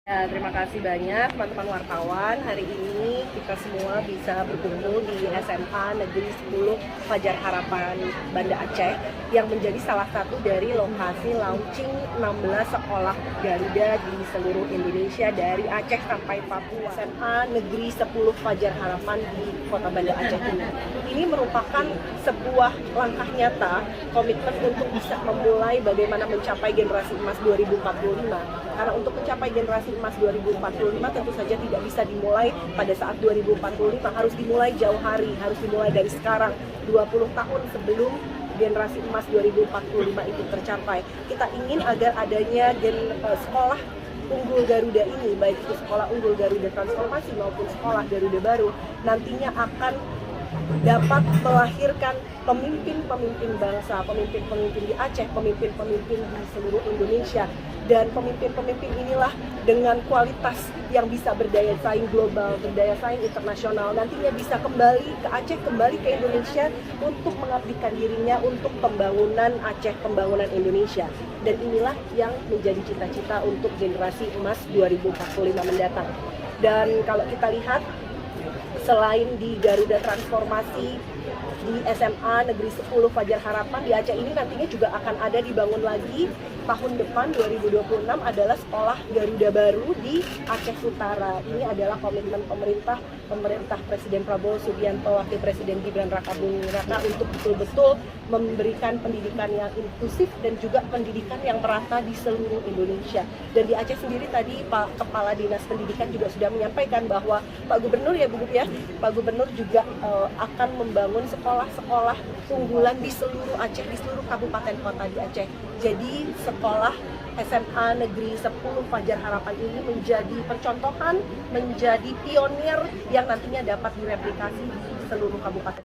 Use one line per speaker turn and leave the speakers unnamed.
Ya, terima kasih banyak teman-teman wartawan. Hari ini kita semua bisa berkumpul di SMA Negeri 10 Fajar Harapan Banda Aceh yang menjadi salah satu dari lokasi launching 16 sekolah Garuda di seluruh Indonesia dari Aceh sampai Papua. SMA Negeri 10 Fajar Harapan di Kota Banda Aceh ini. Ini merupakan sebuah langkah nyata komitmen untuk bisa memulai bagaimana mencapai generasi emas 2045. Karena untuk mencapai generasi emas 2045 tentu saja tidak bisa dimulai pada saat 2045, harus dimulai jauh hari, harus dimulai dari sekarang, 20 tahun sebelum generasi emas 2045 itu tercapai. Kita ingin agar adanya sekolah unggul Garuda ini, baik itu sekolah unggul Garuda Transformasi maupun sekolah Garuda Baru, nantinya akan dapat melahirkan pemimpin-pemimpin bangsa, pemimpin-pemimpin di Aceh, pemimpin-pemimpin di seluruh Indonesia. Dan pemimpin-pemimpin inilah dengan kualitas yang bisa berdaya saing global, berdaya saing internasional, nantinya bisa kembali ke Aceh, kembali ke Indonesia untuk mengabdikan dirinya untuk pembangunan Aceh, pembangunan Indonesia. Dan inilah yang menjadi cita-cita untuk generasi emas 2045 mendatang. Dan kalau kita lihat, selain di Garuda Transformasi di SMA Negeri 10 Fajar Harapan di Aceh ini, nantinya juga akan ada dibangun lagi tahun depan 2026 adalah sekolah Garuda Baru di Aceh Utara. Ini adalah komitmen pemerintah Presiden Prabowo Subianto, Wakil Presiden Gibran Rakabuming Raka untuk betul-betul memberikan pendidikan yang inklusif dan juga pendidikan yang merata di seluruh Indonesia. Dan di Aceh sendiri tadi Pak Kepala Dinas Pendidikan juga sudah menyampaikan bahwa Pak Gubernur Pak Gubernur juga akan membangun sekolah-sekolah unggulan di seluruh Aceh, di seluruh kabupaten kota di Aceh. Jadi sekolah SMA Negeri 10 Fajar Harapan ini menjadi percontohan, menjadi pionir yang nantinya dapat direplikasi di seluruh kabupaten.